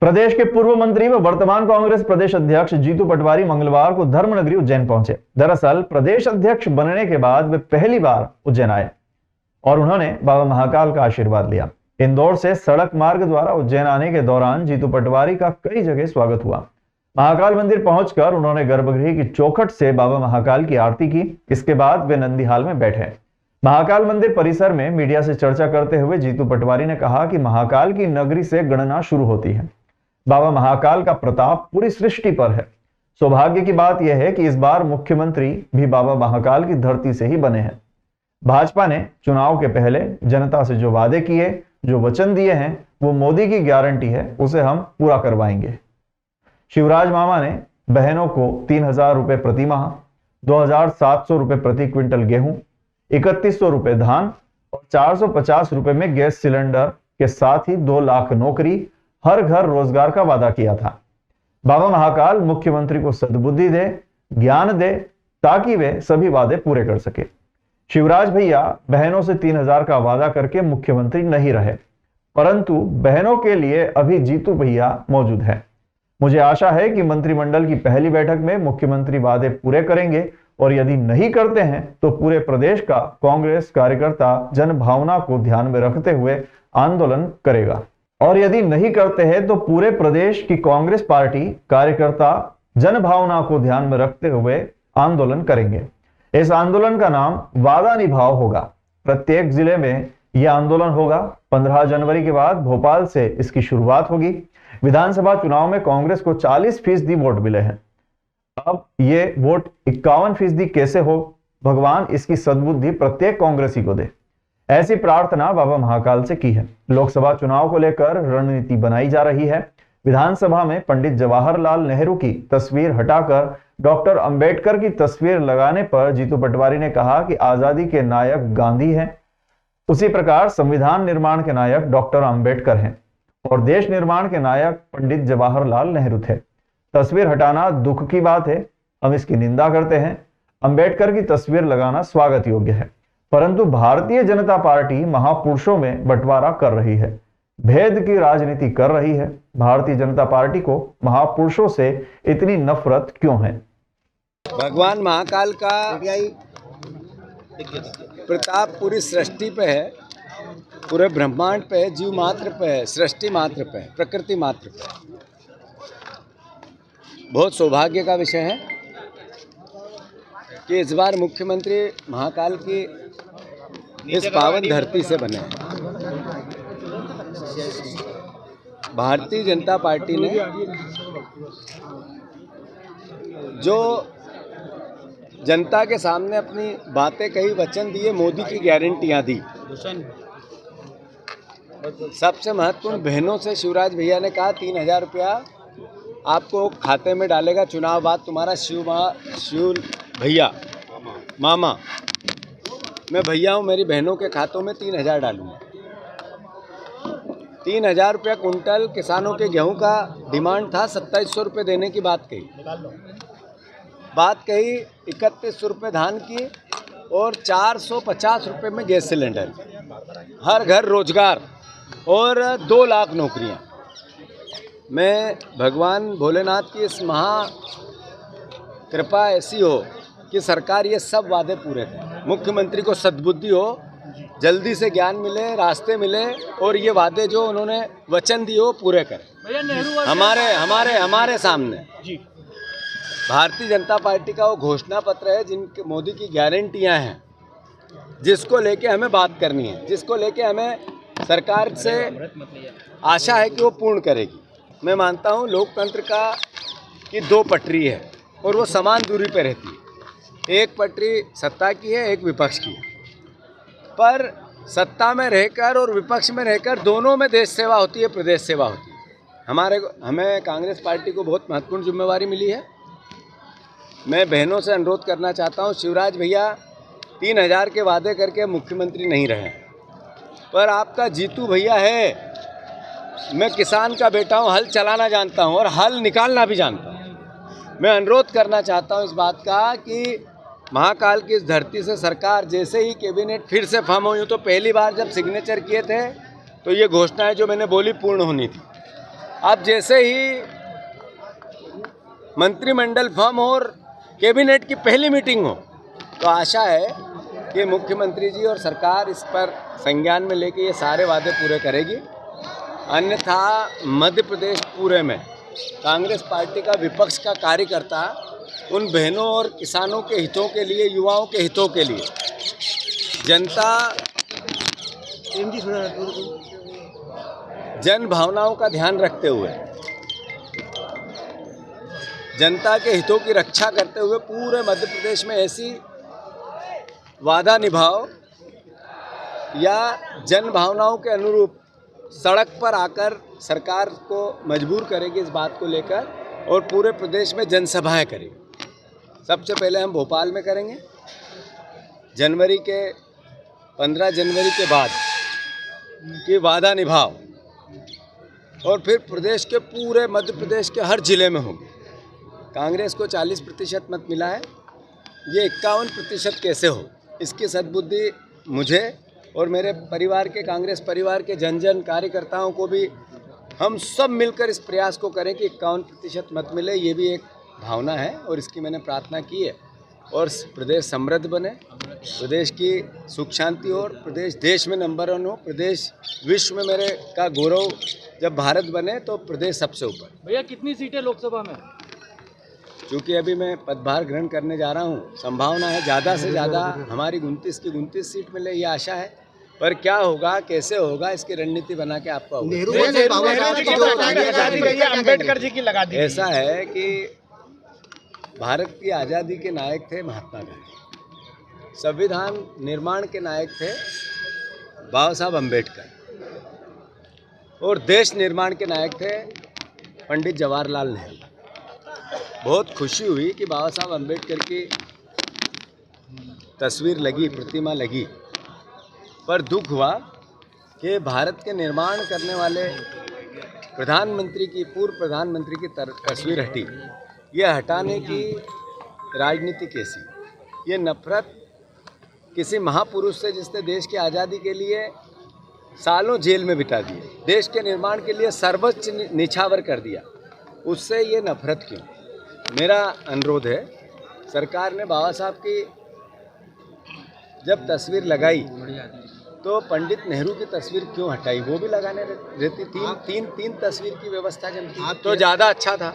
प्रदेश के पूर्व मंत्री व वर्तमान कांग्रेस प्रदेश अध्यक्ष जीतू पटवारी मंगलवार को धर्मनगरी उज्जैन पहुंचे। दरअसल प्रदेश अध्यक्ष बनने के बाद वे पहली बार उज्जैन आए और उन्होंने बाबा महाकाल का आशीर्वाद लिया। इंदौर से सड़क मार्ग द्वारा उज्जैन आने के दौरान जीतू पटवारी का कई जगह स्वागत हुआ। महाकाल मंदिर पहुंचकर उन्होंने गर्भगृह की चौखट से बाबा महाकाल की आरती की। इसके बाद वे नंदीहाल में बैठे। महाकाल मंदिर परिसर में मीडिया से चर्चा करते हुए जीतू पटवारी ने कहा कि महाकाल की नगरी से गणना शुरू होती है। बाबा महाकाल का प्रताप पूरी सृष्टि पर है। सौभाग्य की बात यह है कि इस बार मुख्यमंत्री भी बाबा महाकाल की धरती से ही बने हैं। भाजपा ने चुनाव के पहले जनता से जो वादे किए, जो वचन दिए हैं, वो मोदी की गारंटी है, उसे हम पूरा करवाएंगे। शिवराज मामा ने बहनों को 3,000 रुपए प्रति माह, 2,700 रुपए प्रति क्विंटल गेहूं, 3,100 रुपए धान और 450 रुपए में गैस सिलेंडर के साथ ही 2 लाख नौकरी, हर घर रोजगार का वादा किया था। बाबा महाकाल मुख्यमंत्री को सद्बुद्धि दे, ज्ञान दे, ताकि वे सभी वादे पूरे कर सके। शिवराज भैया बहनों से 3,000 का वादा करके मुख्यमंत्री नहीं रहे, परंतु बहनों के लिए अभी जीतू भैया मौजूद है। मुझे आशा है कि मंत्रिमंडल की पहली बैठक में मुख्यमंत्री वादे पूरे करेंगे और यदि नहीं करते हैं तो पूरे प्रदेश का कांग्रेस कार्यकर्ता जन भावना को ध्यान में रखते हुए आंदोलन करेगा। और यदि नहीं करते हैं तो पूरे प्रदेश की कांग्रेस पार्टी कार्यकर्ता जन भावना को ध्यान में रखते हुए आंदोलन करेंगे। इस आंदोलन का नाम वादा निभाओ होगा। प्रत्येक जिले में यह आंदोलन होगा। 15 जनवरी के बाद भोपाल से इसकी शुरुआत होगी। विधानसभा चुनाव में कांग्रेस को 40% वोट मिले हैं। अब ये वोट 51% कैसे हो, भगवान इसकी सद्बुद्धि प्रत्येक कांग्रेसी को दे, ऐसी प्रार्थना बाबा महाकाल से की है। लोकसभा चुनाव को लेकर रणनीति बनाई जा रही है। विधानसभा में पंडित जवाहरलाल नेहरू की तस्वीर हटाकर डॉक्टर अंबेडकर की तस्वीर लगाने पर जीतू पटवारी ने कहा कि आजादी के नायक गांधी हैं, उसी प्रकार संविधान निर्माण के नायक डॉक्टर अंबेडकर हैं और देश निर्माण के नायक पंडित जवाहरलाल नेहरू थे। तस्वीर हटाना दुख की बात है, हम इसकी निंदा करते हैं। अंबेडकर की तस्वीर लगाना स्वागत योग्य है, परंतु भारतीय जनता पार्टी महापुरुषों में बंटवारा कर रही है, भेद की राजनीति कर रही है। भारतीय जनता पार्टी को महापुरुषों से इतनी नफरत क्यों है? भगवान महाकाल का प्रताप पूरी सृष्टि पे है, पूरे ब्रह्मांड पे है, जीव मात्र पे है, सृष्टि मात्र पे है, प्रकृति मात्र पे है। बहुत सौभाग्य का विषय है कि इस बार मुख्यमंत्री महाकाल की इस पावन धरती से बने हैं। भारतीय जनता पार्टी ने जो जनता के सामने अपनी बातें कही, वचन दिए, मोदी की गारंटियां दी। सबसे महत्वपूर्ण, बहनों से शिवराज भैया ने कहा 3,000 रुपया आपको खाते में डालेगा चुनाव बाद तुम्हारा शिव भैया मामा। मैं भैया हूँ, मेरी बहनों के खातों में 3,000 डालूंगा। 3,000 रुपया कुंटल किसानों के गेहूं का डिमांड था, 2,700 रुपये देने की बात कही। 3,100 रुपये धान की और 450 रुपये में गैस सिलेंडर, हर घर रोजगार और 2 लाख नौकरियां। मैं भगवान भोलेनाथ की इस महा कृपा ऐसी हो कि सरकार ये सब वादे पूरे करे, मुख्यमंत्री को सद्बुद्धि हो, जल्दी से ज्ञान मिले, रास्ते मिले और ये वादे जो उन्होंने वचन दिए वो पूरे करें। हमारे सामने भारतीय जनता पार्टी का वो घोषणा पत्र है जिनके मोदी की गारंटियां हैं, जिसको लेके हमें बात करनी है, जिसको लेके हमें सरकार से आशा है कि वो पूर्ण करेगी। मैं मानता हूँ लोकतंत्र की 2 पटरी है और वो समान दूरी पर रहती है। एक पटरी सत्ता की है, एक विपक्ष की है, पर सत्ता में रहकर और विपक्ष में रहकर दोनों में देश सेवा होती है, प्रदेश सेवा होती है। हमें कांग्रेस पार्टी को बहुत महत्वपूर्ण जिम्मेवारी मिली है। मैं बहनों से अनुरोध करना चाहता हूं, शिवराज भैया 3,000 के वादे करके मुख्यमंत्री नहीं रहे, पर आपका जीतू भैया है। मैं किसान का बेटा हूं, हल चलाना जानता हूं और हल निकालना भी जानता हूं। मैं अनुरोध करना चाहता हूं इस बात का कि महाकाल की इस धरती से सरकार जैसे ही कैबिनेट फिर से फॉर्म हुई, तो पहली बार जब सिग्नेचर किए थे तो ये घोषणाएं जो मैंने बोली पूर्ण होनी थी। अब जैसे ही मंत्रिमंडल फॉर्म और कैबिनेट की पहली मीटिंग हो तो आशा है कि मुख्यमंत्री जी और सरकार इस पर संज्ञान में लेके ये सारे वादे पूरे करेगी। अन्यथा मध्य प्रदेश पूरे में कांग्रेस पार्टी का विपक्ष का कार्यकर्ता उन बहनों और किसानों के हितों के लिए, युवाओं के हितों के लिए, जनता जन भावनाओं का ध्यान रखते हुए, जनता के हितों की रक्षा करते हुए पूरे मध्य प्रदेश में ऐसी वादा निभाओ या जन भावनाओं के अनुरूप सड़क पर आकर सरकार को मजबूर करेगी इस बात को लेकर, और पूरे प्रदेश में जनसभाएं करेगी। सबसे पहले हम भोपाल में करेंगे, 15 जनवरी के बाद कि वादा निभाओ, और फिर प्रदेश के पूरे मध्य प्रदेश के हर जिले में होंगे। कांग्रेस को 40% मत मिला है, ये 51% कैसे हो, इसकी सद्बुद्धि मुझे और मेरे परिवार के, कांग्रेस परिवार के जन जन कार्यकर्ताओं को भी, हम सब मिलकर इस प्रयास को करें कि 51% मत मिले। ये भी एक भावना है और इसकी मैंने प्रार्थना की है, और प्रदेश समृद्ध बने, प्रदेश की सुख शांति हो, प्रदेश देश में नंबर 1 हो, प्रदेश विश्व में मेरे का गौरव, जब भारत बने तो प्रदेश सबसे ऊपर। भैया कितनी सीटें लोकसभा में? क्योंकि अभी मैं पदभार ग्रहण करने जा रहा हूँ, संभावना है ज़्यादा से ज़्यादा हमारी 29 की 29 सीट मिले, ये आशा है। पर क्या होगा, कैसे होगा, इसकी रणनीति बना के आपको अम्बेडकर जी की लगा दी। ऐसा है कि भारत की आज़ादी के नायक थे महात्मा गांधी, संविधान निर्माण के नायक थे बाबा साहब अम्बेडकर, और देश निर्माण के नायक थे पंडित जवाहरलाल नेहरू। बहुत खुशी हुई कि बाबा साहब अम्बेडकर की तस्वीर लगी, प्रतिमा लगी, पर दुख हुआ कि भारत के निर्माण करने वाले प्रधानमंत्री की, पूर्व प्रधानमंत्री की तस्वीर हटी। ये हटाने की राजनीति कैसी, ये नफरत किसी महापुरुष से जिसने देश की आज़ादी के लिए सालों जेल में बिता दिए, देश के निर्माण के लिए सर्वोच्च निछावर कर दिया, उससे ये नफरत क्यों? मेरा अनुरोध है, सरकार ने बाबा साहब की जब तस्वीर लगाई तो पंडित नेहरू की तस्वीर क्यों हटाई? वो भी लगाने रहती, तीन तस्वीर की व्यवस्था जब की तो ज़्यादा अच्छा था।